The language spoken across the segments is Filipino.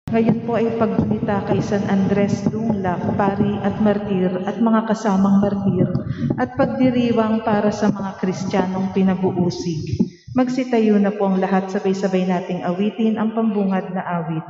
Ngayon po ay paggunita kay San Andres Dungla, pari at martir at mga kasamang martir at pagdiriwang para sa mga Kristiyanong pinag-uusig. Magsitayo na po ang lahat, sabay-sabay nating awitin ang pambungad na awit.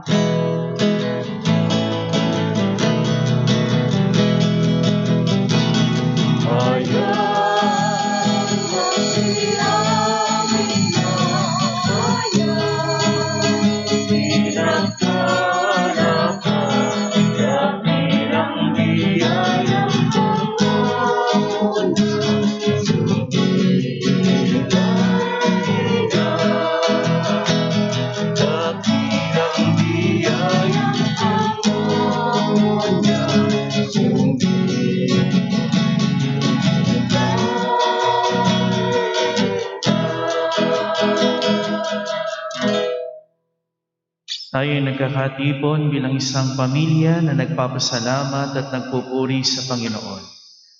Tayo ay nagkakatipon bilang isang pamilya na nagpapasalamat at nagpupuri sa Panginoon.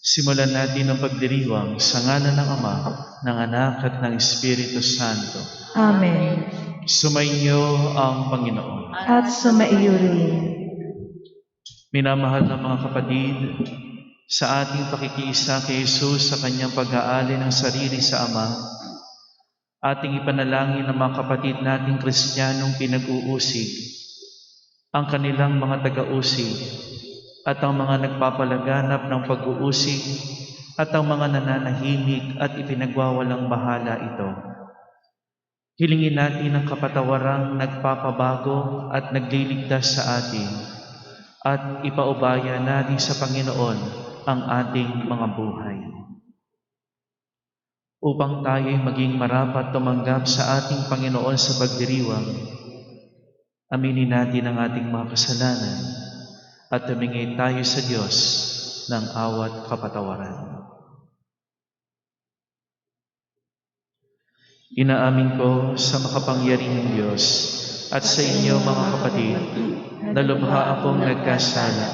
Simulan natin ang pagdiriwang sa ngalan ng Ama, ng Anak at ng Espiritu Santo. Amen. Sumainyo ang Panginoon. At sumaiyo rin. Minamahal na mga kapatid, sa ating pakikiisa kay Jesus sa kanyang pag-aali ng sarili sa Ama, ating ipanalangin ng mga kapatid nating Kristiyanong pinag-uusig, ang kanilang mga taga-usig, at ang mga nagpapalaganap ng pag-uusig, at ang mga nananahimik at ipinagwawalang bahala ito. Hilingin natin ang kapatawarang nagpapabago at nagliligtas sa atin, at ipaubaya natin sa Panginoon ang ating mga buhay. Upang tayo'y maging marapat tumanggap sa ating Panginoon sa pagdiriwang, aminin natin ang ating mga kasalanan at humingi tayo sa Diyos ng awat kapatawaran. Inaamin ko sa makapangyarihang Diyos at sa inyo mga kapatid na lubha akong nagkasala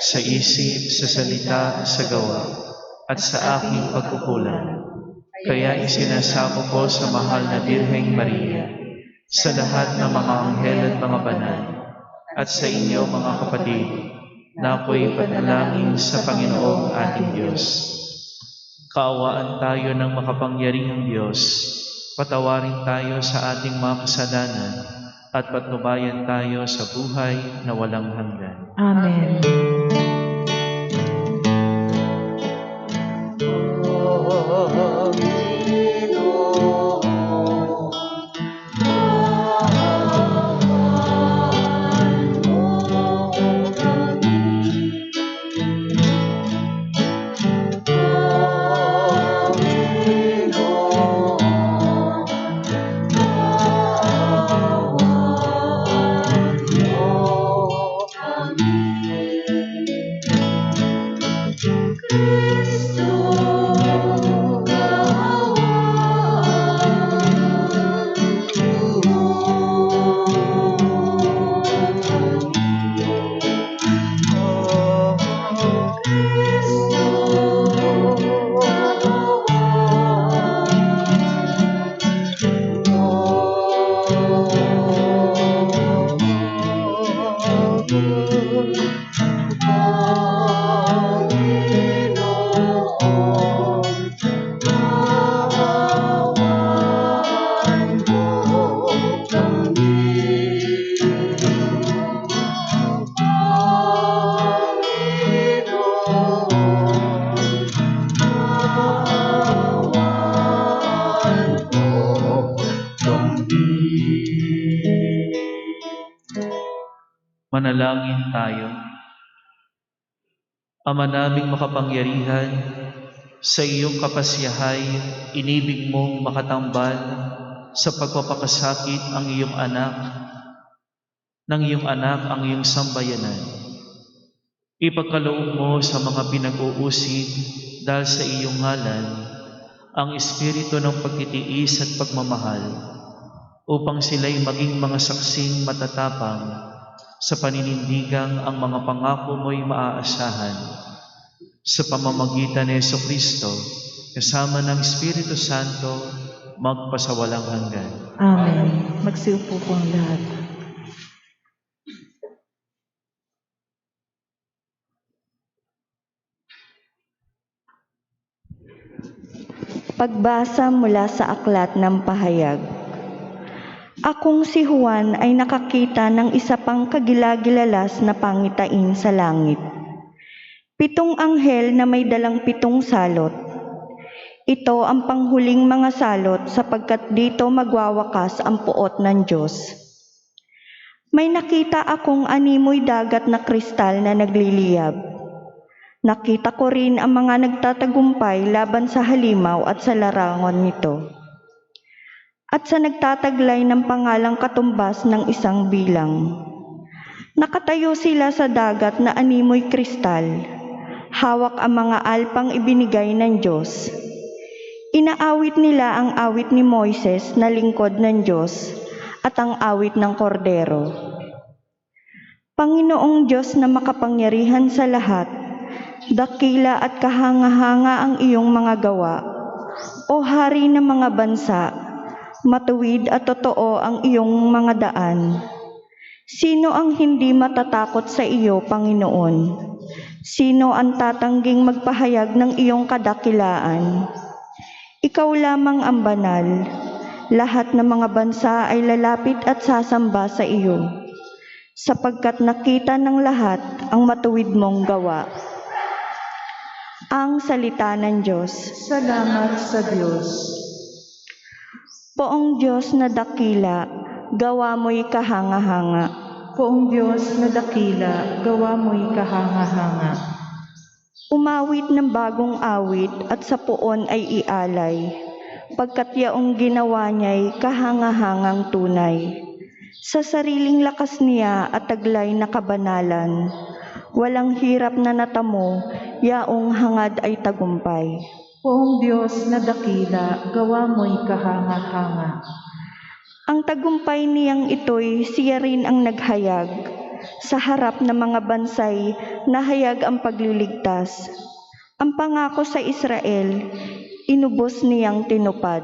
sa isip, sa salita, sa gawa at sa aking pagkukulang. Kaya isinasamo ko sa mahal na Birheng Maria, sa lahat ng mga anghel at mga banal, at sa inyo mga kapatid, na ako'y panalangin sa Panginoong ating Diyos. Kaawaan tayo ng makapangyarihang Diyos, patawarin tayo sa ating mga kasalanan, at patnubayan tayo sa buhay na walang hanggan. Amen. Manalangin tayo. Ama naming makapangyarihan, sa iyong kapasyahay, inibig mong makatambal sa pagpapakasakit ang iyong anak, ng iyong anak ang iyong sambayanan. Ipagkaloob mo sa mga pinag-uusig dahil sa iyong ngalan ang espiritu ng pagtitiis at pagmamahal upang sila'y maging mga saksing matatapang sa paninindigang ang mga pangako mo'y maaasahan sa pamamagitan ni Jesucristo kasama ng Espiritu Santo magpasawalang hanggan. Amen. Magsiupo po ang lahat. Pagbasa mula sa aklat ng pahayag. Akong si Juan ay nakakita ng isa pang kagilagilalas na pangitain sa langit. 7 anghel na may dalang 7 salot. Ito ang panghuling mga salot sapagkat dito magwawakas ang puot ng Diyos. May nakita akong animoy dagat na kristal na nagliliyab. Nakita ko rin ang mga nagtatagumpay laban sa halimaw at sa larangon nito. At sa nagtataglay ng pangalang katumbas ng isang bilang. Nakatayo sila sa dagat na animoy kristal. Hawak ang mga alpang ibinigay ng Diyos. Inaawit nila ang awit ni Moises na lingkod ng Diyos at ang awit ng Kordero. Panginoong Diyos na makapangyarihan sa lahat, dakila at kahanga-hanga ang iyong mga gawa. O Hari ng mga bansa, matuwid at totoo ang iyong mga daan. Sino ang hindi matatakot sa iyo, Panginoon? Sino ang tatangging magpahayag ng iyong kadakilaan? Ikaw lamang ang banal. Lahat ng mga bansa ay lalapit at sasamba sa iyo, sapagkat nakita ng lahat ang matuwid mong gawa. Ang salita ng Diyos. Salamat sa Diyos. Poong Diyos na dakila, gawa mo'y kahanga-hanga. Poong Diyos na dakila, gawa mo'y kahanga-hanga. Umawit ng bagong awit at sa puon ay ialay, pagkat yaong ginawa niya'y kahanga-hangang tunay. Sa sariling lakas niya at taglay na kabanalan, walang hirap na natamo, yaong hangad ay tagumpay. Poong Diyos na dakila, gawa mo'y kahanga-hanga. Ang tagumpay niyang ito'y siya rin ang naghayag. Sa harap ng mga bansay, nahayag ang pagliligtas. Ang pangako sa Israel, inubos niyang tinupad.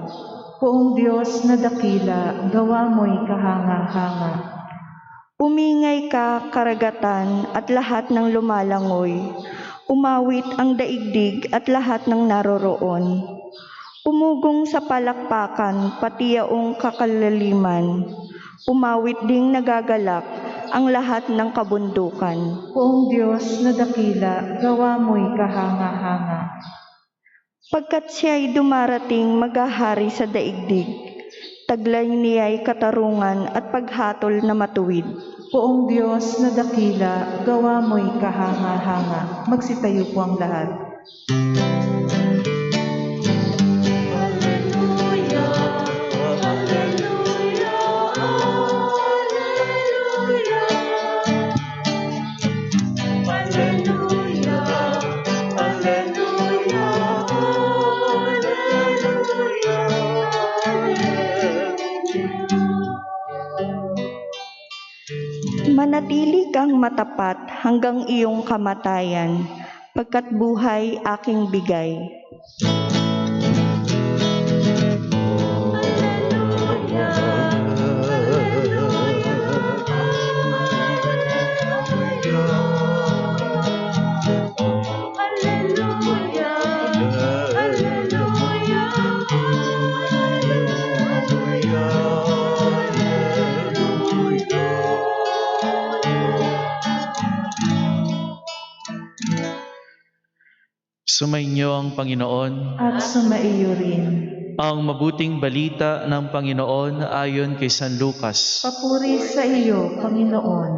Poong Diyos na dakila, gawa mo'y kahanga-hanga. Umingay ka, karagatan, at lahat ng lumalangoy. Umawit ang daigdig at lahat ng naroroon. Umugong sa palakpakan, pati yaong kakalaliman. Umawit ding nagagalak ang lahat ng kabundukan. Poong Diyos na dakila, gawa mo'y kahanga-hanga. Pagkat siya'y dumarating maghahari sa daigdig, taglay niya'y katarungan at paghatol na matuwid. Poong Diyos na dakila, gawa mo'y kahanga-hanga. Magsitayo po ang lahat. Manatili kang matapat hanggang iyong kamatayan, pagkat buhay aking bigay. Sumainyo ang Panginoon. At sumaiyo rin. Ang mabuting balita ng Panginoon ayon kay San Lucas. Papuri sa iyo, Panginoon.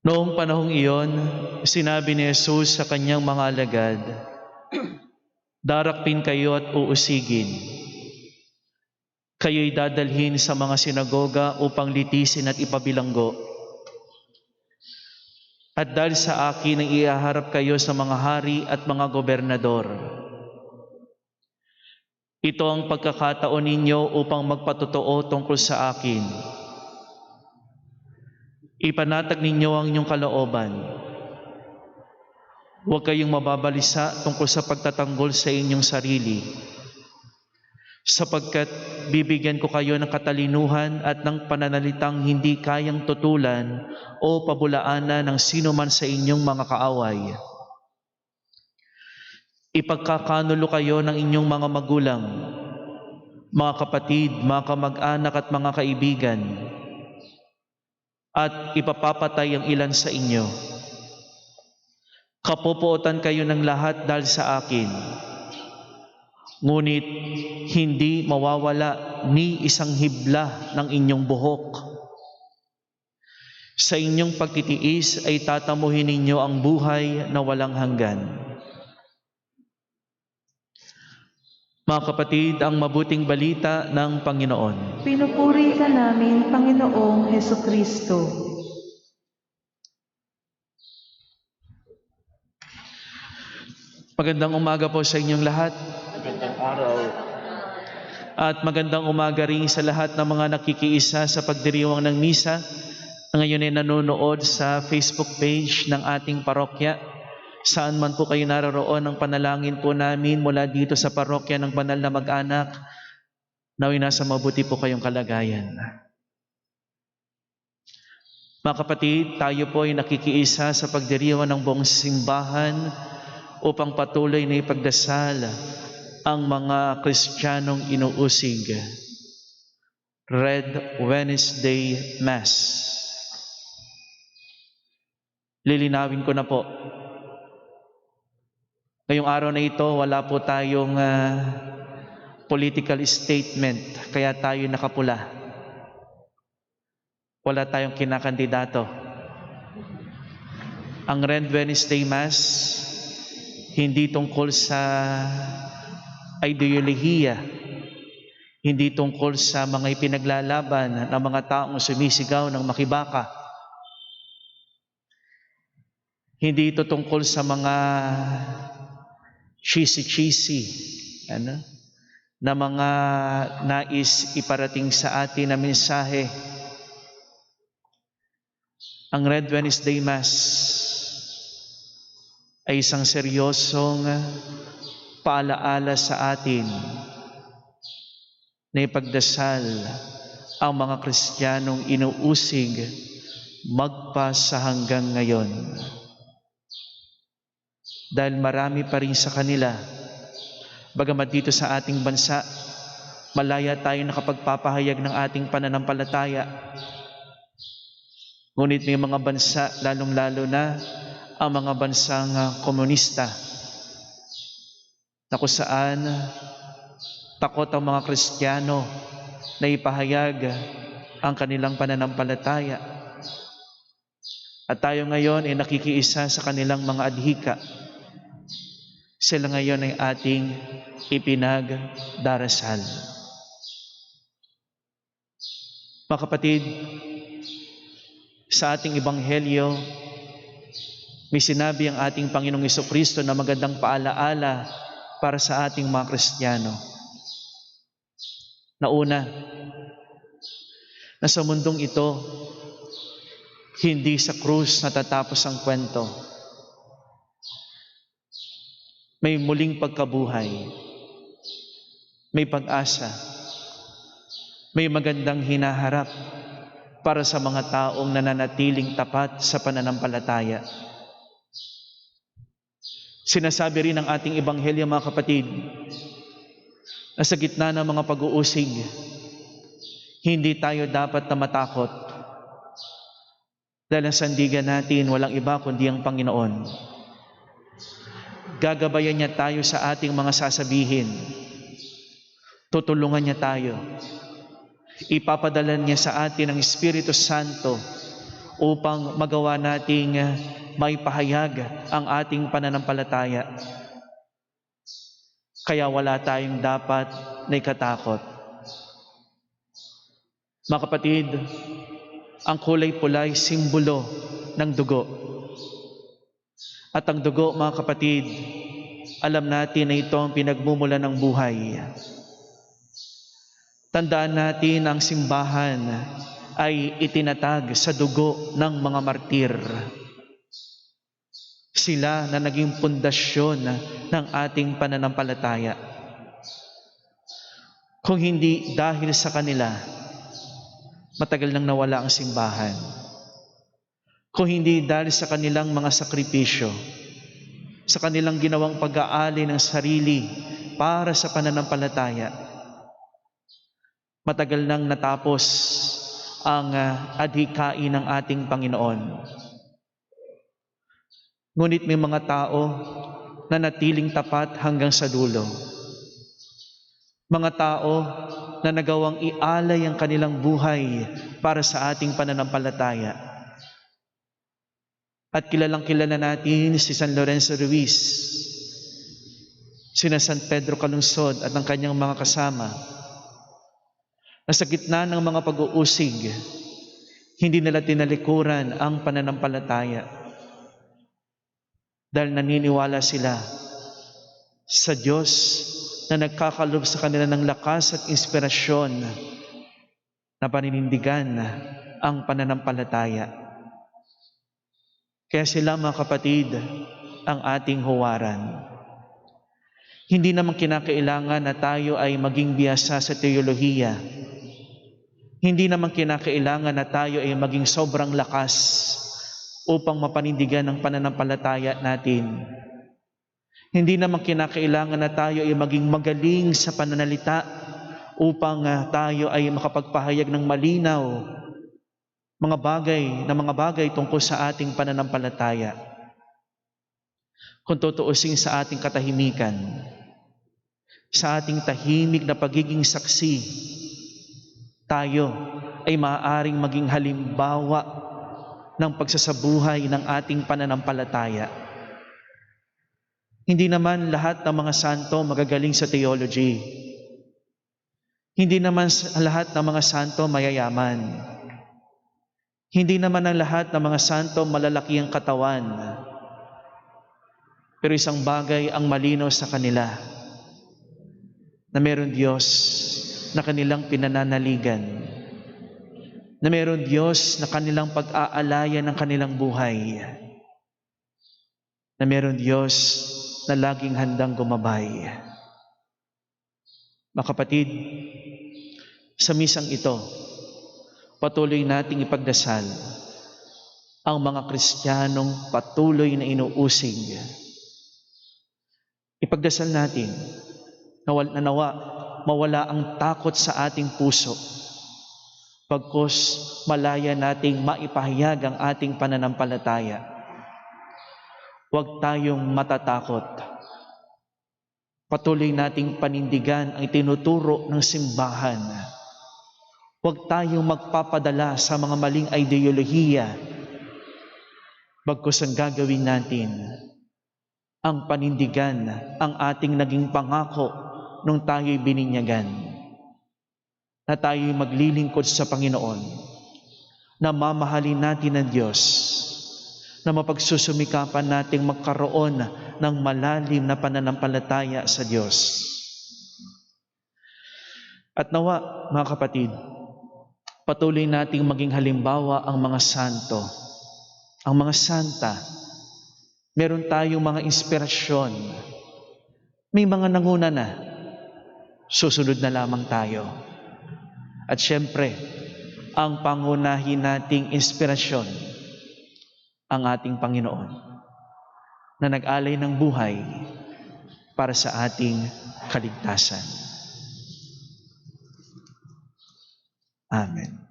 Noong panahong iyon, sinabi ni Jesus sa kanyang mga alagad, "Darakpin kayo at uusigin. Kayo'y dadalhin sa mga sinagoga upang litisin at ipabilanggo. At dahil sa akin ay ihaharap kayo sa mga hari at mga gobernador. Ito ang pagkakataon ninyo upang magpatotoo tungkol sa akin. Ipanatag ninyo ang inyong kalooban. Huwag kayong mababalisa tungkol sa pagtatanggol sa inyong sarili, sapagkat bibigyan ko kayo ng katalinuhan at ng pananalitang hindi kayang tutulan o pabulaanan ng sino man sa inyong mga kaaway. ipagkakanulo kayo ng inyong mga magulang, mga kapatid, mga kamag-anak at mga kaibigan, at ipapapatay ang ilan sa inyo. Kapupuotan kayo ng lahat dahil sa akin, ngunit hindi mawawala ni isang hibla ng inyong buhok. Sa inyong pagtitiis ay tatamuhin ninyo ang buhay na walang hanggan. Mga kapatid, ang mabuting balita ng Panginoon. Pinupuri ka namin, Panginoong Hesukristo. Magandang umaga po sa inyong lahat. Magandang araw. At magandang umaga rin sa lahat ng mga nakikiisa sa pagdiriwang ng misa na ngayon ay nanonood sa Facebook page ng ating parokya. Saan man po kayo naroroon, ang panalangin po namin mula dito sa parokya ng Banal na Mag-anak, nawa'y nasa mabuti po kayong kalagayan. Mga kapatid, tayo po ay nakikiisa sa pagdiriwang ng buong simbahan upang patuloy na ipagdasal ang mga Kristiyanong inuusig. Red Wednesday Mass. Lilinawin ko na po. Ngayong araw na ito, wala po tayong political statement, kaya tayo nakapula. Wala tayong kinakandidato. Ang Red Wednesday Mass, hindi tungkol sa ideolohiya, hindi tungkol sa mga ipinaglalaban ng mga taong sumisigaw ng makibaka. Hindi ito tungkol sa mga cheesy na mga nais iparating sa atin na mensahe. Ang Red Wednesday Mass ay isang seryosong paalaala sa atin na ipagdasal ang mga Kristiyanong inuusig magpa sa hanggang ngayon. Dahil marami pa rin sa kanila, bagamat dito sa ating bansa, malaya tayo nakapagpapahayag ng ating pananampalataya. Ngunit may mga bansa, lalong-lalo na ang mga bansang komunista, na kung saan takot ang mga Kristiyano na ipahayag ang kanilang pananampalataya. At tayo ngayon ay nakikiisa sa kanilang mga adhika. Sila ngayon ay ating ipinagdarasal. Mga kapatid, sa ating ebanghelyo, may sinabi ang ating Panginoong Hesukristo na magandang paalaala para sa ating mga Kristiyano. Na una, na sa mundong ito, hindi sa krus natatapos ang kwento. May muling pagkabuhay, may pag-asa, may magandang hinaharap para sa mga taong nananatiling tapat sa pananampalataya. Sinasabi rin ng ating ebanghelyo, mga kapatid, na sa gitna ng mga pag-uusig, hindi tayo dapat na matakot. Dahil ang sandigan natin walang iba kundi ang Panginoon. Gagabayan niya tayo sa ating mga sasabihin. Tutulungan niya tayo. Ipapadala niya sa atin ang Espiritu Santo upang magawa nating may pahayag ang ating pananampalataya. Kaya wala tayong dapat na ikatakot. Mga kapatid, ang kulay pula ay simbolo ng dugo. At ang dugo, mga kapatid, alam natin na ito ang pinagmumula ng buhay. Tandaan natin ang simbahan ay itinatag sa dugo ng mga martir. Sila na naging pundasyon ng ating pananampalataya. Kung hindi dahil sa kanila, matagal nang nawala ang simbahan. Kung hindi dahil sa kanilang mga sakripisyo, sa kanilang ginawang pag-aali ng sarili para sa pananampalataya. Matagal nang natapos ang adhikain ng ating Panginoon. Ngunit may mga tao na natiling tapat hanggang sa dulo. Mga tao na nagawang ialay ang kanilang buhay para sa ating pananampalataya. At kilalang-kilala natin si San Lorenzo Ruiz, sina San Pedro Calungsod at ang kanyang mga kasama, na sa gitna ng mga pag-uusig, hindi nila tinalikuran ang pananampalataya. Dahil naniniwala sila sa Diyos na nagkakalob sa kanila ng lakas at inspirasyon na paninindigan ang pananampalataya. Kaya sila, mga kapatid, ang ating huwaran. Hindi naman kinakailangan na tayo ay maging biyasa sa teolohiya. Hindi naman kinakailangan na tayo ay maging sobrang lakas upang mapanindigan ang pananampalataya natin. Hindi naman kinakailangan na tayo ay maging magaling sa pananalita upang tayo ay makapagpahayag ng malinaw mga bagay tungkol sa ating pananampalataya. Kung tutuusin sa ating katahimikan, sa ating tahimik na pagiging saksi, tayo ay maaaring maging halimbawa ng pagsasabuhay ng ating pananampalataya. Hindi naman lahat ng mga santo magagaling sa theology. Hindi naman lahat ng mga santo mayayaman. Hindi naman ang lahat ng mga santo malalaki ang katawan. Pero isang bagay ang malinaw sa kanila, na meron Diyos na kanilang pinananaligan, na meron Diyos na kanilang pag-aalayan ng kanilang buhay, na meron Diyos na laging handang gumabay. Mga kapatid, sa misang ito, patuloy nating ipagdasal ang mga Kristiyanong patuloy na inuusig. Ipagdasal natin na nawa mawala ang takot sa ating puso, pagkus malaya nating maipahayag ang ating pananampalataya. Huwag tayong matatakot. Patuloy nating panindigan ang itinuturo ng simbahan. Huwag tayong magpapadala sa mga maling ideolohiya. Bagkus ang gagawin natin, ang panindigan ang ating naging pangako nung tayo'y bininyagan, na tayo'y maglilingkod sa Panginoon, na mamahalin natin ang Diyos, na mapagsusumikapan nating magkaroon ng malalim na pananampalataya sa Diyos. At nawa, mga kapatid, patuloy nating maging halimbawa ang mga santo, ang mga santa. Meron tayong mga inspirasyon. May mga nanguna na. Susunod na lamang tayo. At syempre, ang pangunahin nating inspirasyon, ang ating Panginoon, na nag-alay ng buhay para sa ating kaligtasan. Amen.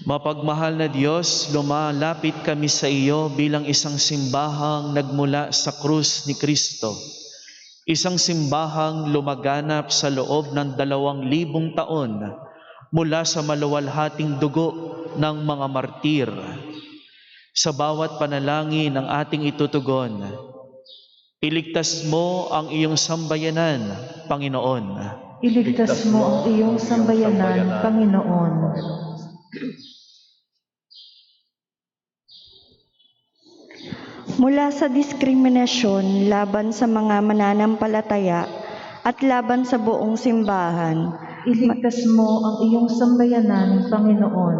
Mapagmahal na Diyos, lumalapit kami sa iyo bilang isang simbahang nagmula sa krus ni Kristo. Isang simbahang lumaganap sa loob ng 2,000 taon mula sa maluwalhating dugo ng mga martir. Sa bawat panalangin ng ating itutugon, iligtas mo ang iyong sambayanan, Panginoon. Iligtas mo ang iyong sambayanan, Panginoon. Mula sa diskriminasyon laban sa mga mananampalataya at laban sa buong simbahan, Iligtas mo ang iyong sambayanan, Panginoon.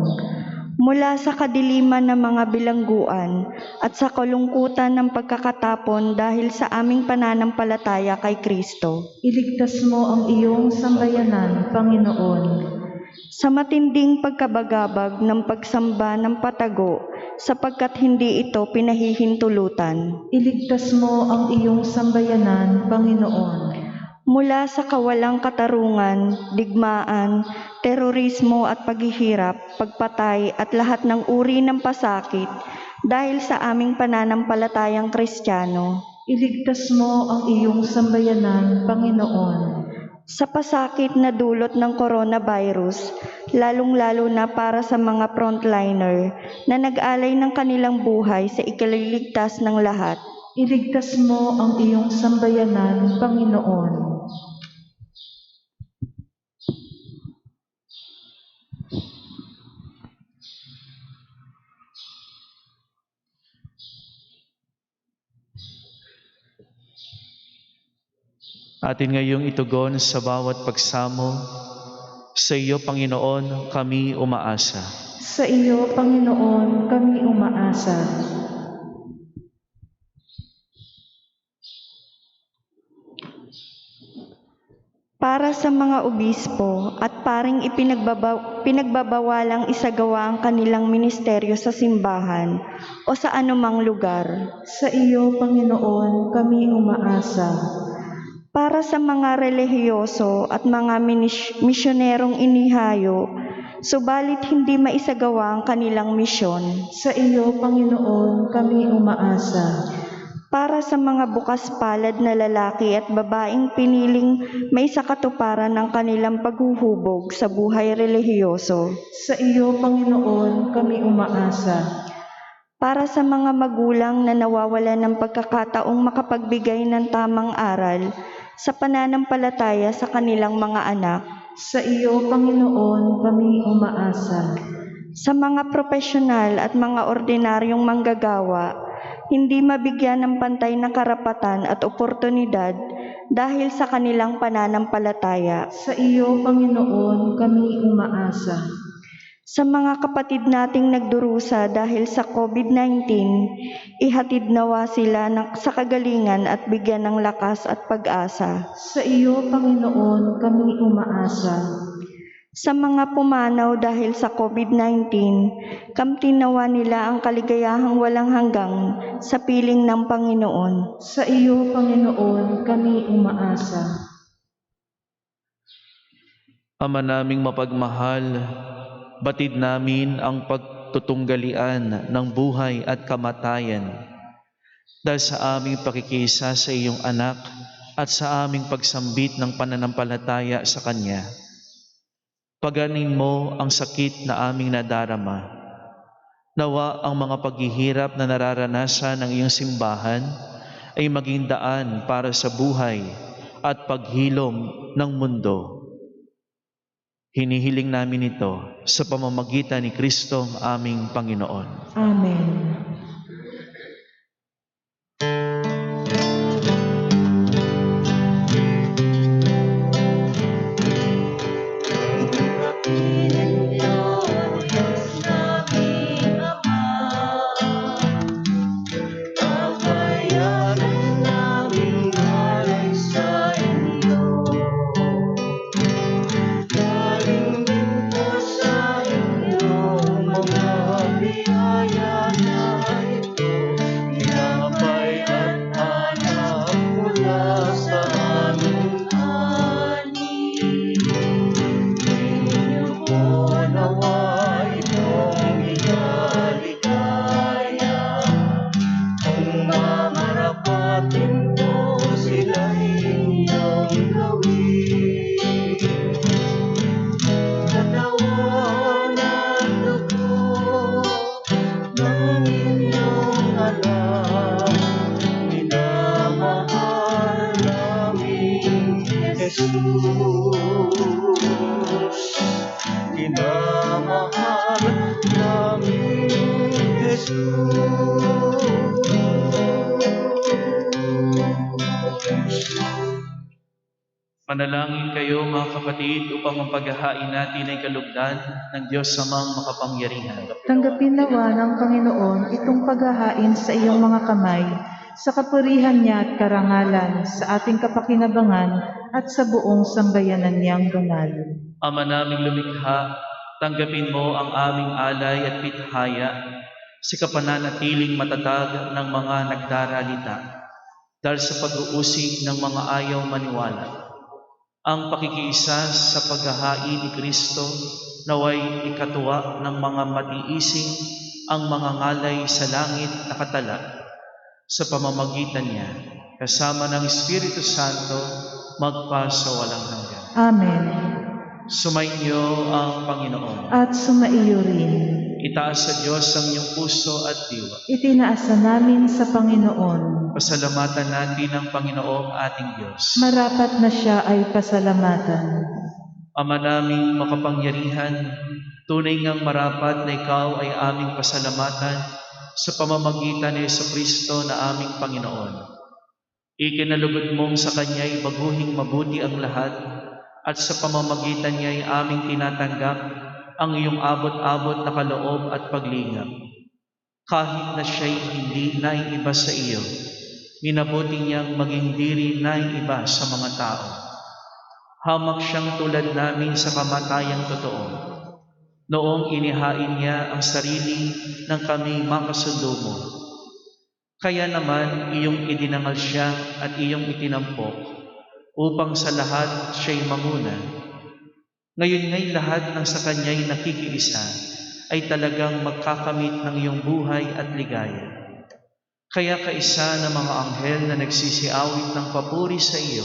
mula sa kadiliman ng mga bilangguan at sa kalungkutan ng pagkakatapon dahil sa aming pananampalataya kay Kristo. Iligtas mo ang iyong sambayanan, Panginoon. Sa matinding pagkabagabag ng pagsamba ng patago, sapagkat hindi ito pinahihintulutan. Iligtas mo ang iyong sambayanan, Panginoon. Mula sa kawalang katarungan, digmaan, terorismo at paghihirap, pagpatay at lahat ng uri ng pasakit dahil sa aming pananampalatayang Kristiyano. Iligtas mo ang iyong sambayanan, Panginoon. Sa pasakit na dulot ng coronavirus, lalong-lalo na para sa mga frontliner na nag-alay ng kanilang buhay sa ikaliligtas ng lahat. Iligtas mo ang iyong sambayanan, Panginoon. Atin ngayong itugon sa bawat pagsamo, sa iyo, Panginoon, kami umaasa. Sa iyo, Panginoon, kami umaasa. Para sa mga obispo at paring pinagbabawalang isagawa ang kanilang ministeryo sa simbahan o sa anumang lugar. Sa iyo, Panginoon, kami umaasa. Para sa mga relihiyoso at mga misyonerong inihayo, subalit hindi maisagawa ang kanilang misyon. Sa iyo, Panginoon, kami umaasa. Para sa mga bukas palad na lalaki at babaeng piniling may sakatuparan ng kanilang paghuhubog sa buhay relihiyoso. Sa iyo, Panginoon, kami umaasa. Para sa mga magulang na nawawalan ng pagkakataong makapagbigay ng tamang aral sa pananampalataya sa kanilang mga anak. Sa iyo, Panginoon, kami umaasa. Sa mga profesional at mga ordinaryong manggagawa, hindi mabigyan ng pantay na karapatan at oportunidad dahil sa kanilang pananampalataya. Sa iyo, Panginoon, kami umaasa. Sa mga kapatid nating nagdurusa dahil sa COVID-19, ihatid nawa sila sa kagalingan at bigyan ng lakas at pag-asa. Sa iyo, Panginoon, kami umaasa. Sa mga pumanaw dahil sa COVID-19, kamtin nawa nila ang kaligayahang walang hanggang sa piling ng Panginoon. Sa iyo, Panginoon, kami umaasa. Ama naming mapagmahal, batid namin ang pagtutunggalian ng buhay at kamatayan dahil sa aming pakikisa sa iyong anak at sa aming pagsambit ng pananampalataya sa Kanya. Paganin mo ang sakit na aming nadarama. Nawa ang mga paghihirap na nararanasan ng iyong simbahan ay maging daan para sa buhay at paghilom ng mundo. Hinihiling namin ito sa pamamagitan ni Kristo aming Panginoon. Amen. Panalangin kayo mga kapatid upang ang paghahain natin ay kalugdan ng Diyos Amang makapangyarihan. Tanggapin nawa ng Panginoon itong paghahain sa iyong mga kamay, sa kapurihan niya at karangalan, sa ating kapakinabangan at sa buong sambayanan niyang banal. Ama naming lumikha, tanggapin mo ang aming alay at pithaya sa kapananatiling matatag ng mga nagdaralita dahil sa pag-uusig ng mga ayaw maniwala. Ang pakikiisa sa paghahain ni Kristo naway ikatuwa ng mga matiising ang mga ngalay sa langit nakatala sa pamamagitan niya, kasama ng Espiritu Santo, magpasawalang hanggan. Amen. Sumainyo ang Panginoon. At sumaiyo rin. Itaas sa Diyos ang iyong puso at diwa. Itinaasa namin sa Panginoon. Pasalamatan natin ang Panginoong ating Diyos. Marapat na siya ay pasalamatan. Ama naming makapangyarihan, tunay ngang marapat na ikaw ay aming pasalamatan sa pamamagitan ni Jesucristo na aming Panginoon. Ikinalugod mong sa Kanya'y baguhing mabuti ang lahat at sa pamamagitan niya'y aming tinatanggap ang iyong abot-abot na kaloob at paglingap. Kahit na siya'y hindi naiiba sa iyo, minabuti niyang maging diri naiiba sa mga tao. Hamak siyang tulad namin sa kamatayang totoo. Noong inihain niya ang sarili ng kami makasundo mo. Kaya naman iyong idinangal siya at iyong itinampok upang sa lahat siya'y manguna. Ngayon nga'y lahat ng sa Kanya'y nakikiisa ay talagang magkakamit ng iyong buhay at ligaya. Kaya kaisa ng mga anghel na nagsisiawit ng papuri sa iyo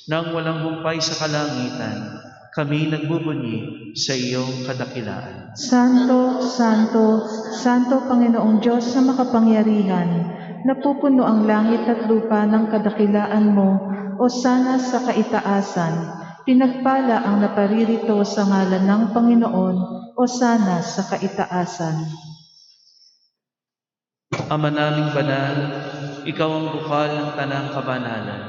nang walang humpay sa kalangitan, kami nagbubunyi sa iyong kadakilaan. Santo, Santo, Santo Panginoong Diyos na makapangyarihan, napupuno ang langit at lupa ng kadakilaan mo, o sana sa kaitaasan. Pinagpala ang naparirito sa ngalan ng Panginoon, o sana sa kaitaasan. Ama naming banal, ikaw ang bukal ng tanang kabanalan.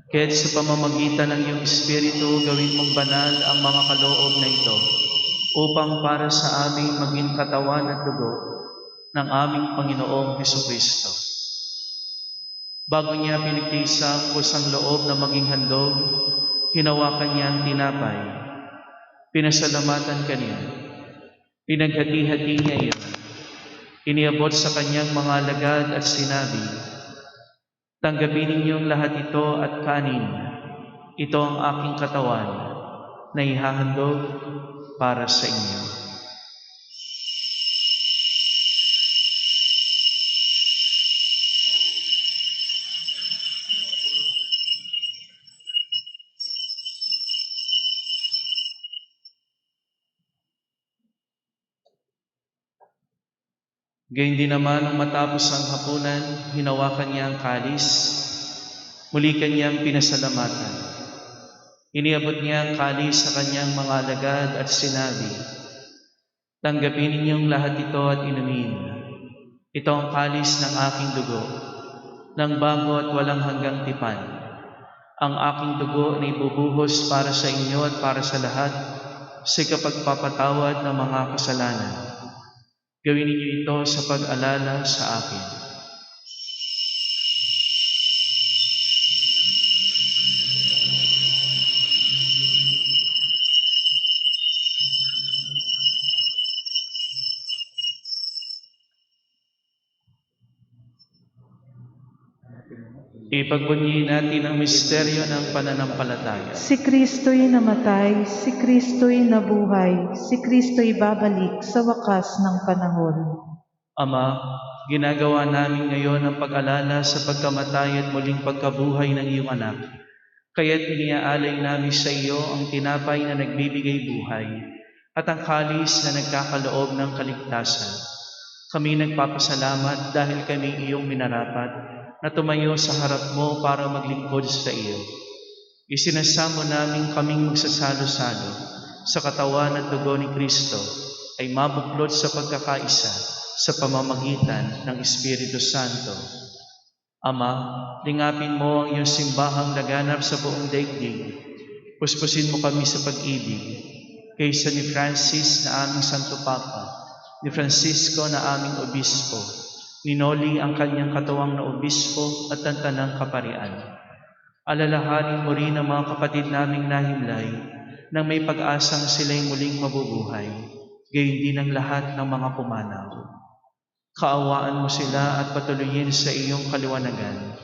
Kaya't sa pamamagitan ng iyong Espiritu, gawin mong banal ang mga kaloob na ito, upang para sa aming maging katawan at dugo ng aming Panginoong Jesucristo. Bago niya pinigtisa ang kusang loob na maging handog, hinawakan niya ang tinapay, pinasalamatan kaniya, pinaghati-hati niya iyon, iniabot sa kanyang mga alagad at sinabi, tanggapin ninyong lahat ito at kanin, ito ang aking katawan na ihahandog para sa inyo. Gayun din naman nung matapos ang hapunan, hinawakan niya ang kalis, muli kanyang pinasalamatan. Iniabot niya ang kalis sa kanyang mga alagad at sinabi, tanggapin ninyong lahat ito at inumin. Ito ang kalis ng aking dugo, ng bago at walang hanggang tipan. Ang aking dugo na ibubuhos para sa inyo at para sa lahat sa kapagpapatawad ng mga kasalanan. Gawin ninyo ito sa pag-alala sa akin. Ipagbunyi natin ang misteryo ng pananampalataya. Si Kristo'y namatay, si Kristo'y nabuhay, si Kristo'y babalik sa wakas ng panahon. Ama, ginagawa namin ngayon ang pag-alala sa pagkamatay at muling pagkabuhay ng iyong anak. Kaya't iniaalay namin sa iyo ang tinapay na nagbibigay buhay at ang kalis na nagkakaloob ng kaligtasan. Kami nagpapasalamat dahil kami iyong minarapat na tumayo sa harap mo para maglingkod sa iyo. Isinasamo namin kaming magsasalo-salo sa katawan at dugo ni Kristo ay mabuklod sa pagkakaisa sa pamamagitan ng Espiritu Santo. Ama, lingapin mo ang iyong simbahang laganap sa buong daigdig Puspusin mo kami sa pag-ibig, kaysa ni Francis na aming Santo Papa, ni Francisco na aming Obispo, ni Noli ang kanyang katuwang na Obispo at ang Tanang Kaparian. Alalahanin mo rin ang mga kapatid naming nahimlay nang may pag-asang sila'y muling mabubuhay, gayon din ang lahat ng mga pumanaw. Kaawaan mo sila at patuloyin sa iyong kaliwanagan.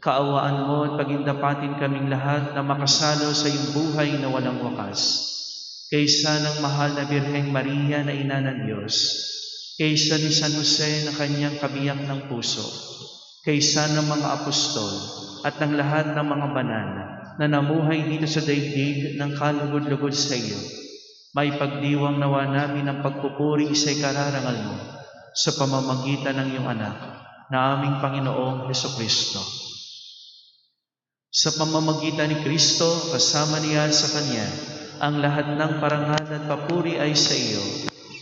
Kaawaan mo at pagindapatin kaming lahat na makasalo sa iyong buhay na walang wakas. Kaysa ng mahal na Birheng Maria na Ina ng Diyos, kaysa ni San Jose na kanyang kabiyak ng puso, kaysa ng mga apostol at ng lahat ng mga banal na namuhay dito sa daigdig ng kalugod-lugod sa iyo, may pagdiwang nawa namin ang pagpupuri sa ikararangal mo sa pamamagitan ng iyong anak na aming Panginoong Hesukristo. Sa pamamagitan ni Kristo, kasama niya sa Kanya, ang lahat ng parangal at papuri ay sa iyo,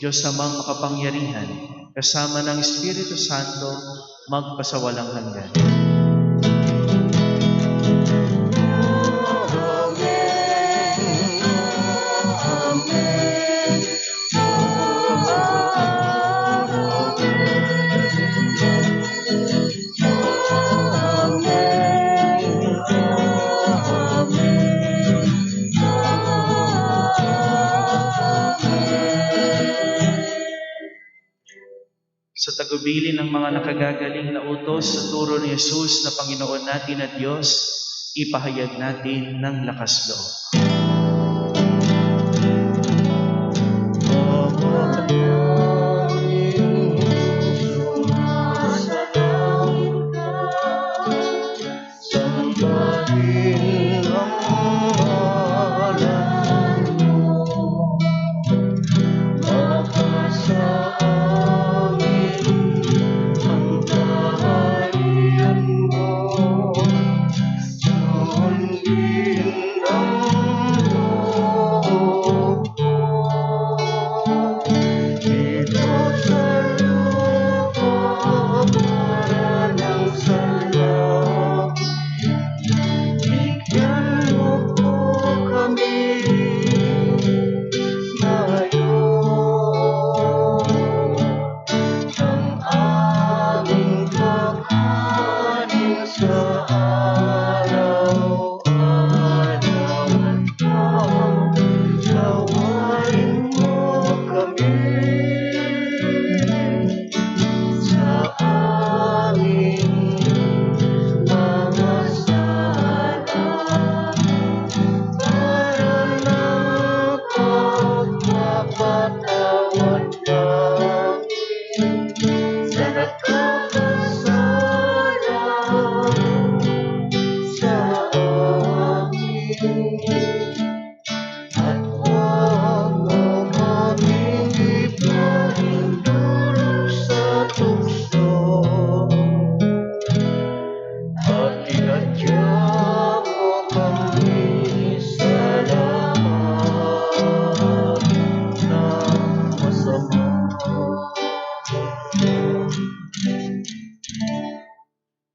Diyos amang makapangyarihan, kasama ng Espiritu Santo, magpasawalang hanggan. Sa tagubilin ng mga nakagagaling na utos sa turo ni Jesus na Panginoon natin at Diyos, ipahayag natin ng lakas loob.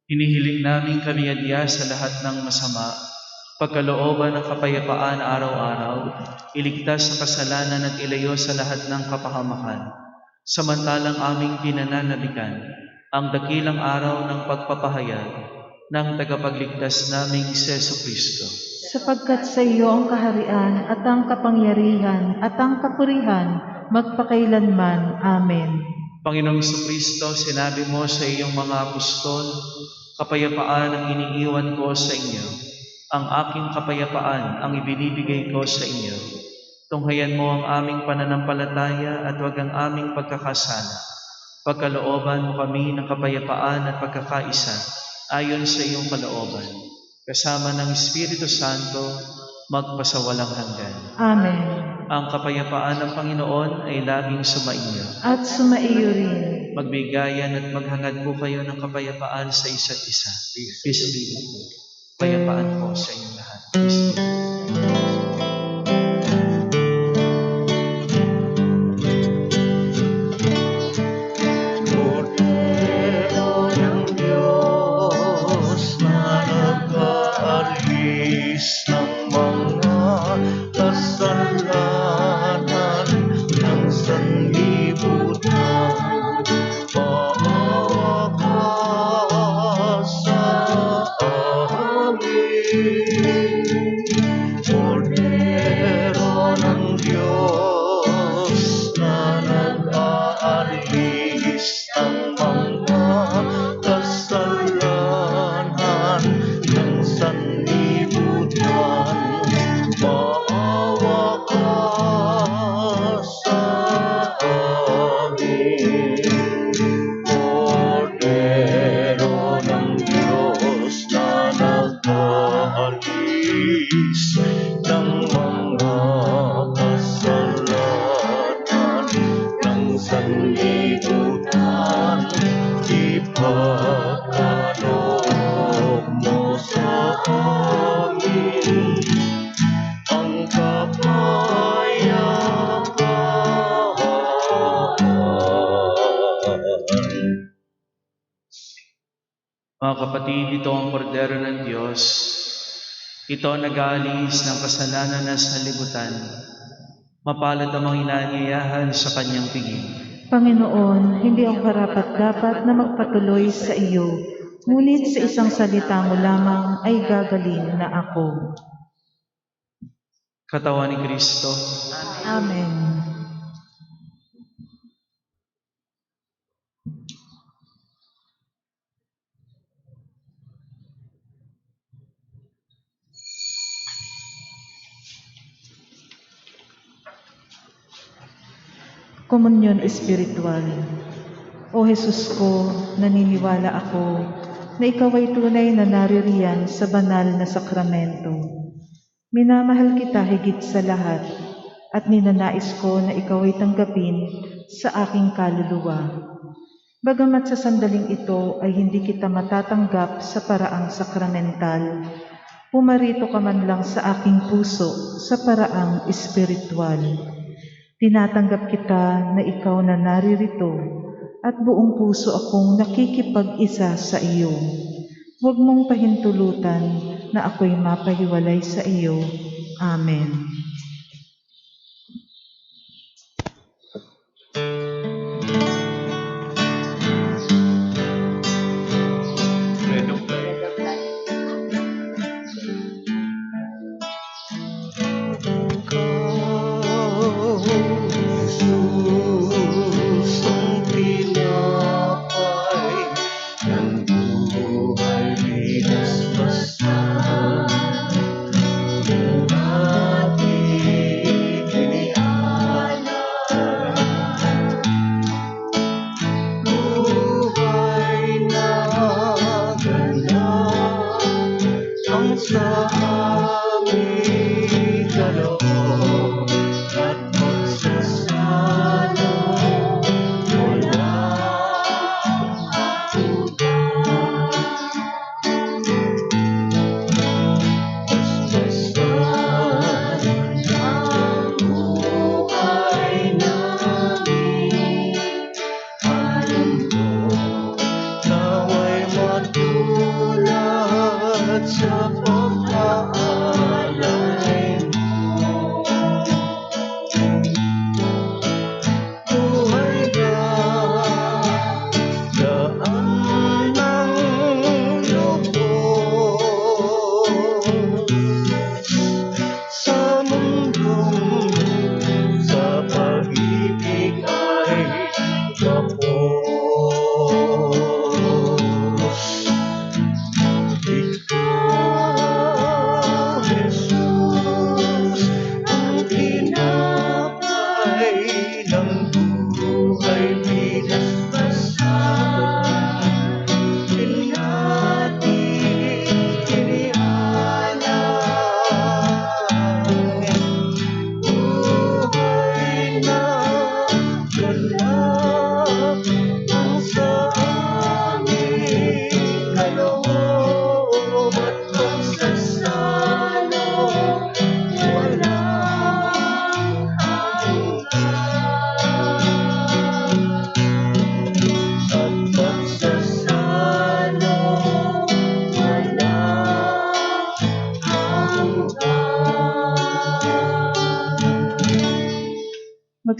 Hinihiling namin kami adya sa lahat ng masama, pagkalooban ng kapayapaan araw-araw, iligtas sa kasalanan at ilayo sa lahat ng kapahamakan, samantalang aming pinananalikan ang dakilang araw ng pagpapahayag ng tagapagligtas naming si Jesucristo. Sapagkat sa iyo ang kaharian at ang kapangyarihan at ang kapurihan magpakailanman. Amen. Panginoong Jesucristo, sinabi mo sa iyong mga apostol, kapayapaan ang iniiwan ko sa inyo. Ang aking kapayapaan ang ibinibigay ko sa inyo. Tunghayan mo ang aming pananampalataya at huwag ang aming pagkakasala. Pagkalooban mo kami ng kapayapaan at pagkakaisa ayon sa iyong kalooban. Kasama ng Espiritu Santo, magpasawalang hanggan. Amen. Ang kapayapaan ng Panginoon ay laging sumaiyo. At sumaiyo rin. Magbigayan at maghangad po kayo ng kapayapaan sa isa't isa. Peace be with you. Kapayapaan po sa inyong lahat. Peace be with you. Cordero ng Diyos na nag-aalis ng mga Mga kapatid, ito ang kordero ng Diyos. Ito ang nag-aalis ng kasalanan ng sanlibutan. Mapalad ang mga inaanyayahan sa kanyang piging. Panginoon, hindi ako karapat-dapat na magpatuloy sa iyo, ngunit sa isang salita mo lamang ay gagaling na ako. Katawan ni Kristo. Amen. Komunyon Espiritual. O Jesus ko, naniniwala ako na ikaw ay tunay na naririyan sa banal na sakramento. Minamahal kita higit sa lahat at ninanais ko na ikaw ay tanggapin sa aking kaluluwa. Bagamat sa sandaling ito ay hindi kita matatanggap sa paraang sakramental, pumarito ka man lang sa aking puso sa paraang espiritual. Tinatanggap kita na ikaw na naririto at buong puso akong nakikipag-isa sa iyo. Huwag mong pahintulutan na ako'y mapahiwalay sa iyo. Amen.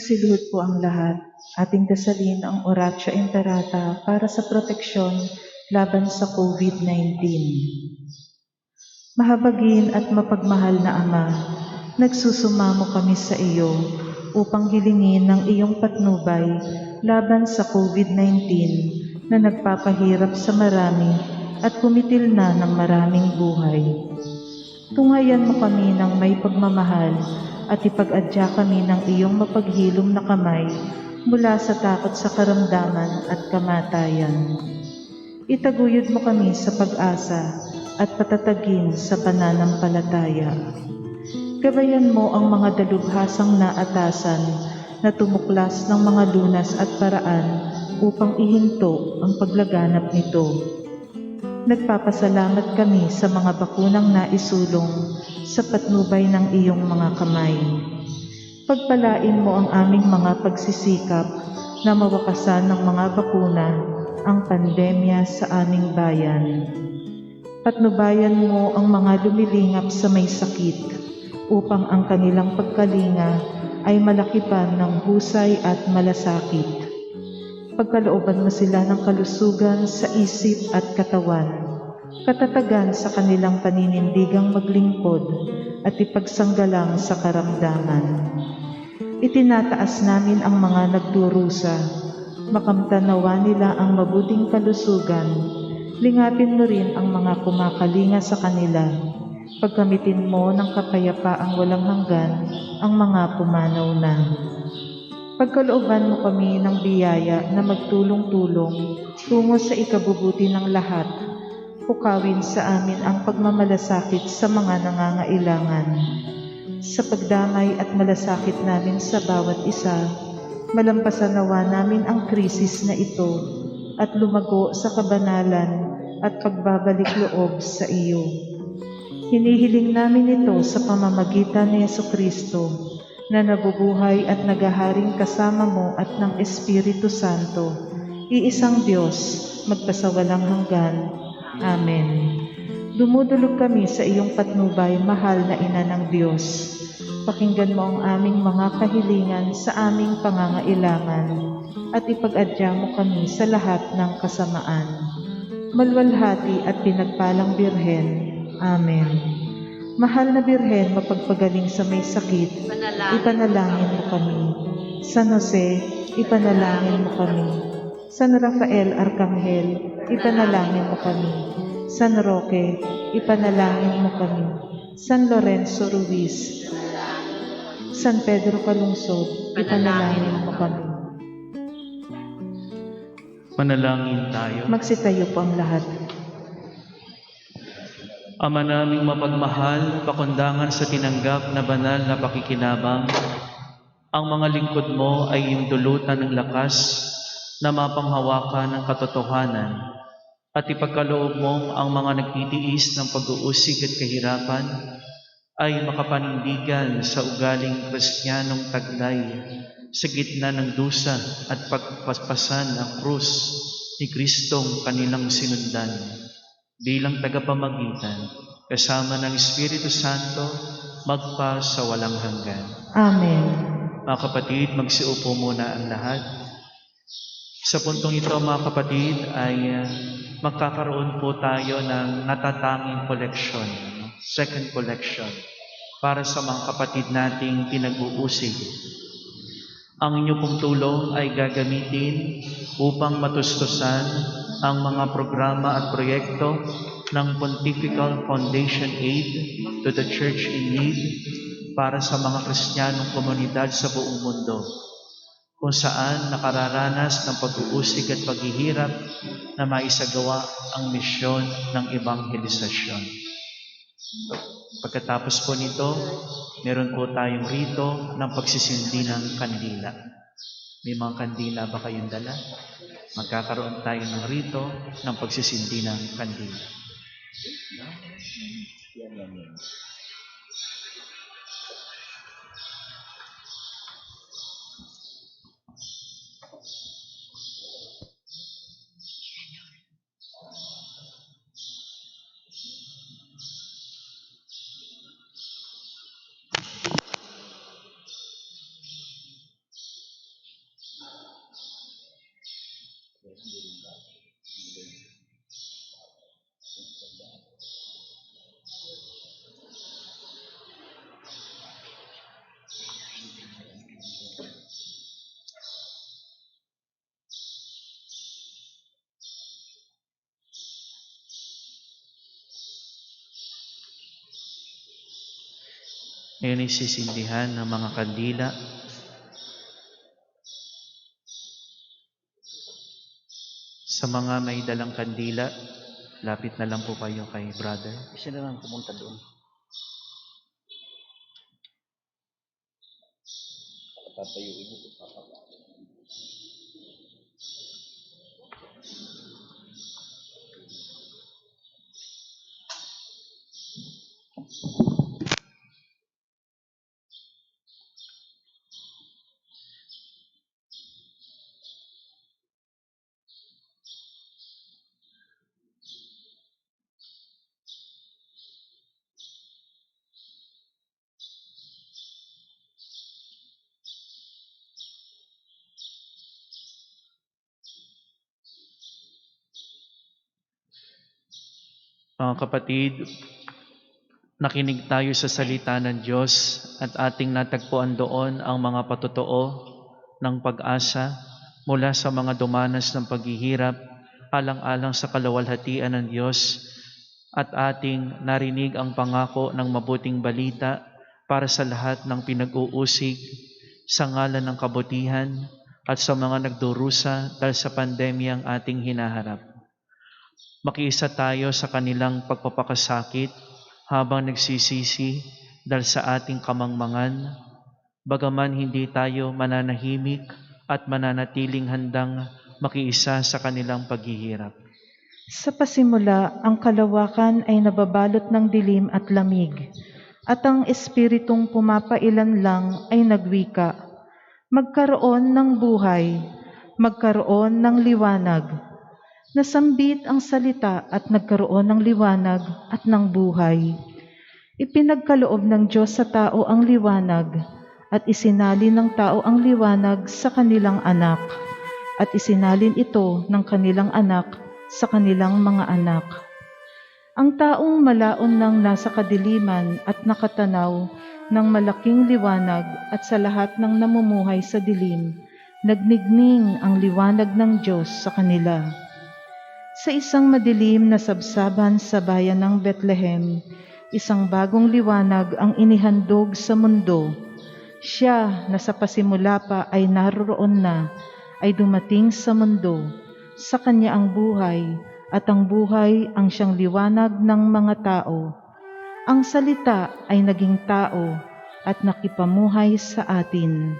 Magsiluhod po ang lahat. Ating dasalin ang Oratio Imperata para sa proteksyon laban sa COVID-19. Mahabagin at mapagmahal na Ama, nagsusumamo kami sa iyo upang hilingin ng iyong patnubay laban sa COVID-19 na nagpapahirap sa marami at kumitil na ng maraming buhay. Tungayan mo kami ng may pagmamahal at ipag-adya kami ng iyong mapaghilom na kamay mula sa takot sa karamdaman at kamatayan. Itaguyod mo kami sa pag-asa at patatagin sa pananampalataya. Gabayan mo ang mga dalubhasang naatasan na tumuklas ng mga lunas at paraan upang ihinto ang paglaganap nito. Nagpapasalamat kami sa mga bakunang naisulong sa patnubay ng iyong mga kamay. Pagpalain mo ang aming mga pagsisikap na mawakasan ng mga bakuna ang pandemya sa aming bayan. Patnubayan mo ang mga lumilingap sa may sakit upang ang kanilang pagkalinga ay malakipan ng husay at malasakit. Pagkalooban mo sila ng kalusugan sa isip at katawan, katatagan sa kanilang paninindigang maglingkod at ipagsanggalang sa karamdaman. Itinataas namin ang mga nagdurusa, makamtanawa nila ang mabuting kalusugan. Lingapin mo rin ang mga kumakalinga sa kanila. Pagkamitin mo ng kapayapaang walang hanggan ang mga pumanaw na. Pagkalooban mo kami ng biyaya na magtulong-tulong tungo sa ikabubuti ng lahat. Pukawin sa amin ang pagmamalasakit sa mga nangangailangan. Sa pagdamay at malasakit namin sa bawat isa, malampasan nawa namin ang krisis na ito at lumago sa kabanalan at pagbabalik loob sa iyo. Hinihiling namin ito sa pamamagitan ni Jesucristo na nabubuhay at nagaharing kasama mo at ng Espiritu Santo, iisang Diyos, magpasawalang hanggan. Amen. Dumudulog kami sa iyong patnubay, mahal na Ina ng Diyos. Pakinggan mo ang aming mga kahilingan sa aming pangangailangan at ipag-adya mo kami sa lahat ng kasamaan. Malwalhati at pinagpalang Birhen. Amen. Mahal na Birhen, mapagpagaling sa may sakit, ipanalangin mo kami. San Jose, ipanalangin mo kami. San Rafael Arcangel, ipanalangin mo kami. San Roque, ipanalangin mo kami. San Lorenzo Ruiz, San Pedro Calungsod, ipanalangin mo kami. Manalangin tayo. Magsitayo po ang lahat. Ama naming mapagmahal, pakundangan sa tinanggap na banal na pakikinabang, ang mga lingkod mo ay iyong dulutan ng lakas na mapanghawakan ng katotohanan at ipagkaloob mo ang mga nagtitiis ng pag-uusig at kahirapan ay makapanindigan sa ugaling Kristiyanong taglay sa gitna ng dusa at pagpaspasan ng krus ni Kristong kanilang sinundan. Bilang tagapamagitan, kasama ng Espiritu Santo, magpa sa walang hanggan. Amen. Mga kapatid, magsiupo muna ang lahat. Sa puntong ito, mga kapatid, ay magkakaroon po tayo ng natatanging koleksyon, second collection, para sa mga kapatid nating pinag-uusig. Ang inyong pong tulong ay gagamitin upang matustusan ang mga programa at proyekto ng Pontifical Foundation Aid to the Church in Need para sa mga Kristiyanong komunidad sa buong mundo, kung saan nakararanas ng pag-uusig at paghihirap na maisagawa ang misyon ng evangelisasyon. Pagkatapos po nito, meron po tayong rito ng pagsisindi ng kandila. May mga kandila ba kayong dala? Magkakaroon tayo ng rito ng pagsisindi ng kandila. Ngayon ay sisindihan ng mga kandila. Sa mga may dalang kandila, lapit na lang po kayo kay brother. Isa na lang pumunta doon. Tatayuin mo po. Mga kapatid, nakinig tayo sa salita ng Diyos at ating natagpuan doon ang mga patotoo ng pag-asa mula sa mga dumanas ng paghihirap alang-alang sa kaluwalhatian ng Diyos at ating narinig ang pangako ng mabuting balita para sa lahat ng pinag-uusig sa ngalan ng kabutihan at sa mga nagdurusa dahil sa pandemyang ating hinaharap. Makiisa tayo sa kanilang pagpapakasakit habang nagsisisi dahil sa ating kamangmangan, bagaman hindi tayo mananahimik at mananatiling handang makiisa sa kanilang paghihirap. Sa pasimula, ang kalawakan ay nababalot ng dilim at lamig, at ang espiritong pumapailan lang ay nagwika, magkaroon ng buhay, magkaroon ng liwanag. Nasambit ang salita at nagkaroon ng liwanag at ng buhay. Ipinagkaloob ng Diyos sa tao ang liwanag, at isinalin ng tao ang liwanag sa kanilang anak, at isinalin ito ng kanilang anak sa kanilang mga anak. Ang taong malaon ng nasa kadiliman at nakatanaw ng malaking liwanag at sa lahat ng namumuhay sa dilim, nagnigning ang liwanag ng Diyos sa kanila. Sa isang madilim na sabsaban sa bayan ng Bethlehem, isang bagong liwanag ang inihandog sa mundo. Siya na sa pasimula pa ay naroon na, ay dumating sa mundo. Sa kanya ang buhay, at ang buhay ang siyang liwanag ng mga tao. Ang salita ay naging tao at nakipamuhay sa atin.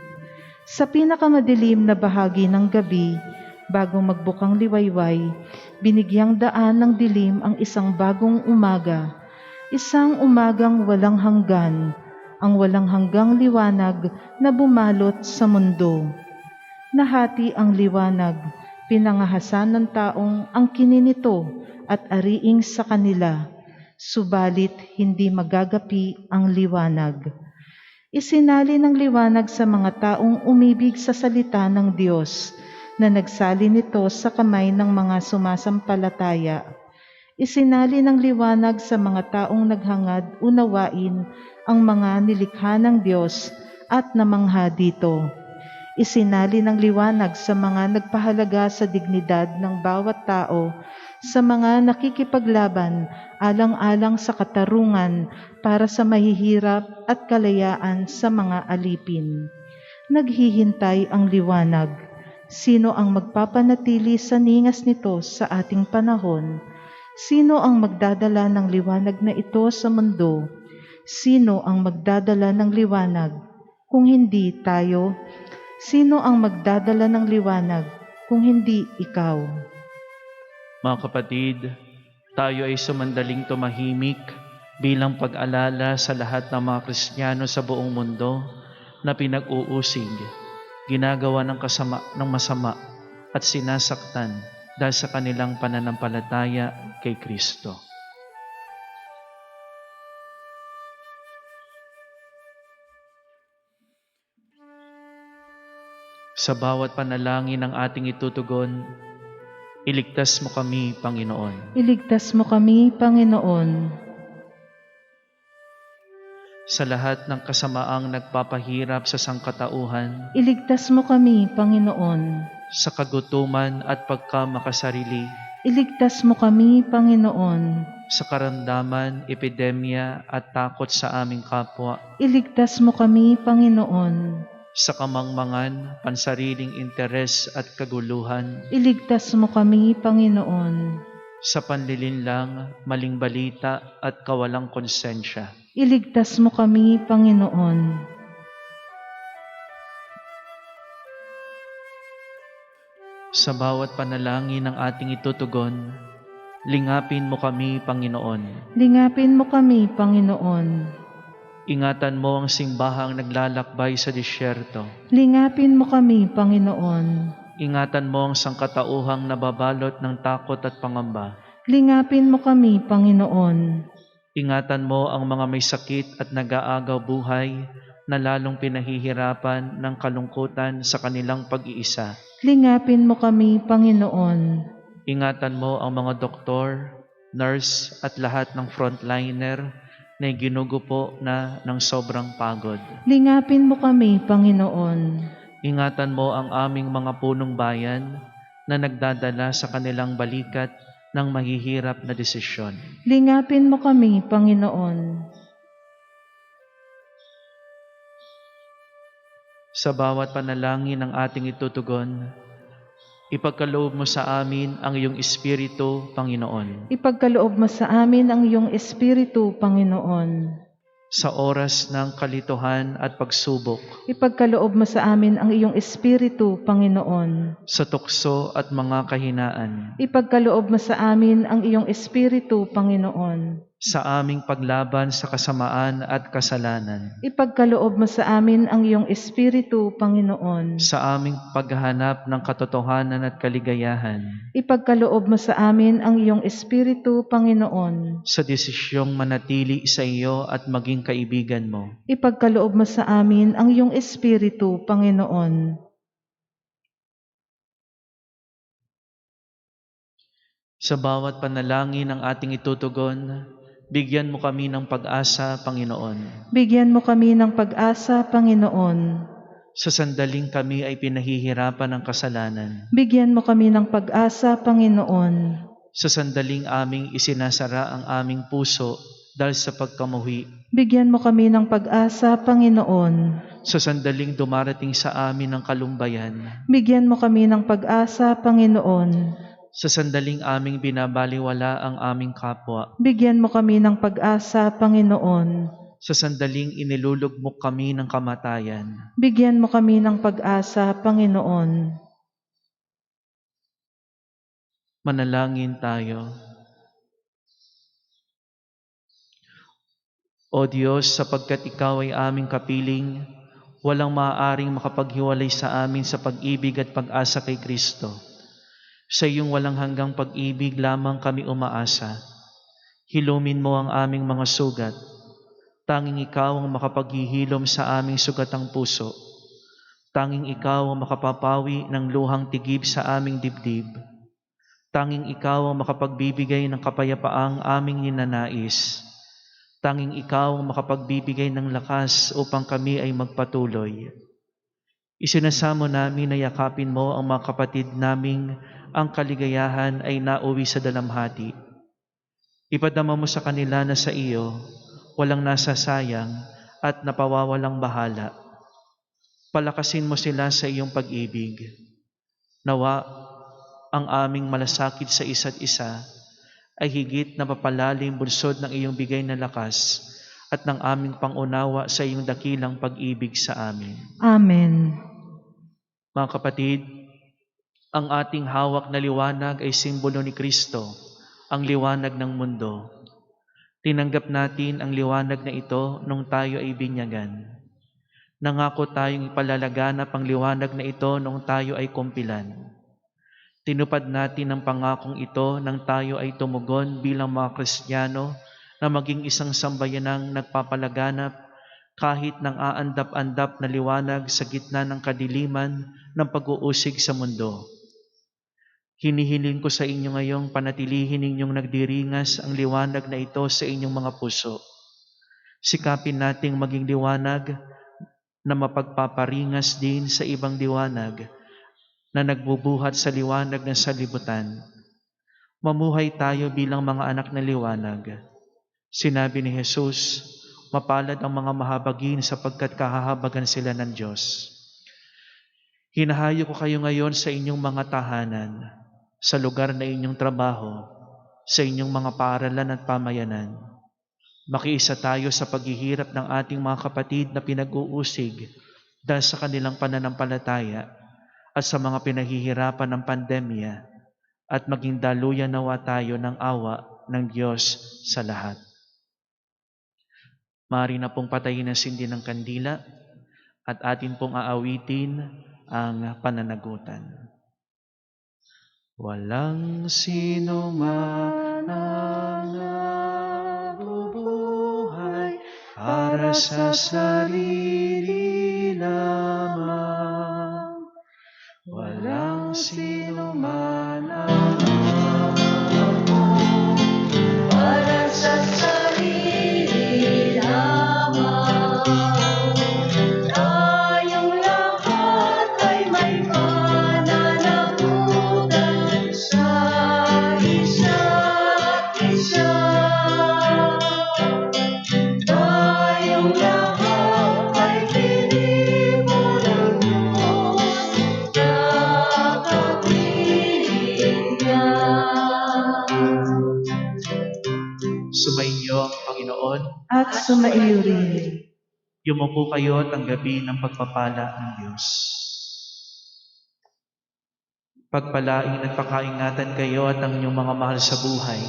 Sa pinakamadilim na bahagi ng gabi, bago magbukang liwayway, binigyang daan ng dilim ang isang bagong umaga, isang umagang walang hanggan, ang walang hanggang liwanag na bumalot sa mundo. Nahati ang liwanag, pinangahasan ng taong ang kininito at ariing sa kanila, subalit hindi magagapi ang liwanag. Isinali ng liwanag sa mga taong umibig sa salita ng Diyos, na nagsali nito sa kamay ng mga sumasampalataya. Isinali ng liwanag sa mga taong naghangad unawain ang mga nilikha ng Diyos at namangha dito. Isinali ng liwanag sa mga nagpahalaga sa dignidad ng bawat tao, sa mga nakikipaglaban alang-alang sa katarungan para sa mahihirap at kalayaan sa mga alipin. Naghihintay ang liwanag. Sino ang magpapanatili sa ningas nito sa ating panahon? Sino ang magdadala ng liwanag na ito sa mundo? Sino ang magdadala ng liwanag kung hindi tayo? Sino ang magdadala ng liwanag kung hindi ikaw? Mga kapatid, tayo ay sumandaling tumahimik bilang pag-alala sa lahat ng mga Kristiyano sa buong mundo na pinag-uusig, ginagawa ng masama at sinasaktan dahil sa kanilang pananampalataya kay Kristo. Sa bawat panalangin ng ating itutugon, iligtas mo kami, Panginoon. Iligtas mo kami, Panginoon. Sa lahat ng kasamaang nagpapahirap sa sangkatauhan, Iligtas mo kami, Panginoon. sa kagutuman at pagkamakasarili, Iligtas mo kami, Panginoon. sa karamdaman, epidemya at takot sa aming kapwa, Iligtas mo kami, Panginoon. sa kamangmangan, pansariling interes at kaguluhan, Iligtas mo kami, Panginoon. sa panlilinlang, maling balita at kawalang konsensya, Iligtas mo kami, Panginoon. sa bawat panalangin ng ating itutugon, lingapin mo kami, Panginoon. Lingapin mo kami, Panginoon. Ingatan mo ang simbahang naglalakbay sa disyerto. Lingapin mo kami, Panginoon. Ingatan mo ang sangkatauhang nababalot ng takot at pangamba. Lingapin mo kami, Panginoon. Ingatan mo ang mga may sakit at nag-aagaw buhay na lalong pinahihirapan ng kalungkutan sa kanilang pag-iisa. Lingapin mo kami, Panginoon. Ingatan mo ang mga doktor, nurse at lahat ng frontliner na ginugupo na ng sobrang pagod. Lingapin mo kami, Panginoon. Ingatan mo ang aming mga punong bayan na nagdadala sa kanilang balikat ng mahihirap na desisyon. Lingapin mo kami, Panginoon. Sa bawat panalangin ng ating itutugon, ipagkaloob mo sa amin ang iyong Espiritu, Panginoon. Ipagkaloob mo sa amin ang iyong Espiritu, Panginoon. Sa oras ng kalituhan at pagsubok, Ipagkaloob mo sa amin ang iyong Espiritu, Panginoon. sa tukso at mga kahinaan, Ipagkaloob mo sa amin ang iyong Espiritu, Panginoon. sa aming paglaban sa kasamaan at kasalanan, Ipagkaloob mo sa amin ang iyong Espiritu, Panginoon. sa aming paghahanap ng katotohanan at kaligayahan, Ipagkaloob mo sa amin ang iyong Espiritu, Panginoon. sa desisyong manatili sa iyo at maging kaibigan mo, Ipagkaloob mo sa amin ang iyong Espiritu, Panginoon. sa bawat panalangin ng ating itutugon, bigyan mo kami ng pag-asa, Panginoon. Bigyan mo kami ng pag-asa, Panginoon. Sa sandaling kami ay pinahihirapan ng kasalanan, Bigyan mo kami ng pag-asa, Panginoon. sa sandaling aming isinasara ang aming puso dahil sa pagkamuhi, Bigyan mo kami ng pag-asa, Panginoon. sa sandaling dumarating sa amin ng kalumbayan, Bigyan mo kami ng pag-asa, Panginoon. sa sandaling aming binabaliwala ang aming kapwa, Bigyan mo kami ng pag-asa, Panginoon. sa sandaling inilulugmok kami ng kamatayan, Bigyan mo kami ng pag-asa, Panginoon. manalangin tayo. O Diyos, sapagkat Ikaw ay aming kapiling, walang maaaring makapaghiwalay sa amin sa pag-ibig at pag-asa kay Kristo. Sa iyong walang hanggang pag-ibig lamang kami umaasa. Hilumin mo ang aming mga sugat. Tanging Ikaw ang makapaghihilom sa aming sugatang puso. Tanging Ikaw ang makapapawi ng luhang tigib sa aming dibdib. Tanging Ikaw ang makapagbibigay ng kapayapaang aming ninanais. Tanging Ikaw ang makapagbibigay ng lakas upang kami ay magpatuloy. Isinasamo namin na yakapin mo ang mga kapatid naming ang kaligayahan ay nauwi sa dalamhati. Ipadama mo sa kanila na sa iyo, walang nasasayang at napawawalang bahala. Palakasin mo sila sa iyong pag-ibig. Nawa, ang aming malasakit sa isa't isa ay higit na papalalim bunsod ng iyong bigay na lakas at ng aming pangunawa sa iyong dakilang pag-ibig sa amin. Amen. Mga kapatid, ang ating hawak na liwanag ay simbolo ni Kristo, ang liwanag ng mundo. Tinanggap natin ang liwanag na ito nung tayo ay binyagan. Nangako tayong ipalalaganap ang liwanag na ito nung tayo ay kumpilan. Tinupad natin ang pangakong ito nang tayo ay tumugon bilang mga Kristiyano na maging isang sambayanang nagpapalaganap kahit nang aandap-andap na liwanag sa gitna ng kadiliman ng pag-uusig sa mundo. Hinihiling ko sa inyo ngayong panatilihin ninyong nagdiringas ang liwanag na ito sa inyong mga puso. Sikapin nating maging liwanag na mapagpaparingas din sa ibang liwanag na nagbubuhat sa liwanag ng salibutan. Mamuhay tayo bilang mga anak ng liwanag. Sinabi ni Jesus, mapalad ang mga mahabagin sapagkat kahahabagan sila ng Diyos. Hinahayo ko kayo ngayon sa inyong mga tahanan, sa lugar na inyong trabaho, sa inyong mga paaralan at pamayanan. Makiisa tayo sa paghihirap ng ating mga kapatid na pinag-uusig dahil sa kanilang pananampalataya at sa mga pinahihirapan ng pandemya, at maging daluyan nawa tayo ng awa ng Diyos sa lahat. Maaari na pong patayin ang sindi ng kandila at atin pong aawitin ang pananagutan. Walang sino man ang nabubuhay para sa sarili lamang. Walang sino man ang Sumainyo ang Panginoon. at sumaiyo rin. Yumuko kayo at tanggapin ang pagpapala ng Diyos. Pagpalain at pakaingatan kayo at ang inyong mga mahal sa buhay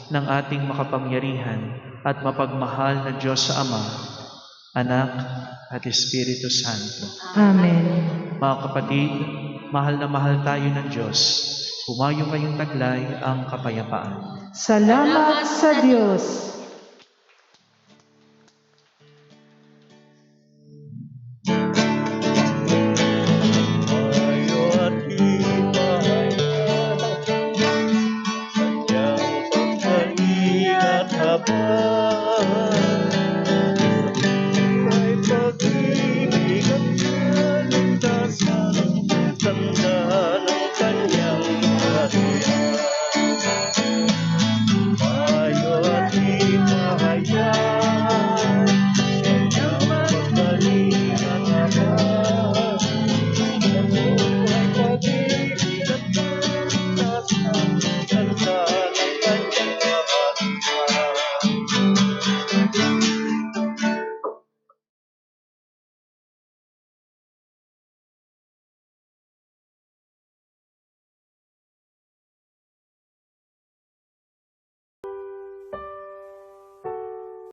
ng ating makapangyarihan at mapagmahal na Diyos sa Ama, Anak at Espiritu Santo. Amen. Mga kapatid, mahal na mahal tayo ng Diyos. Humayo kayong taglay ang kapayapaan. Salamat sa Diyos. Tayo at ipahanap kanyang pagkain at habag.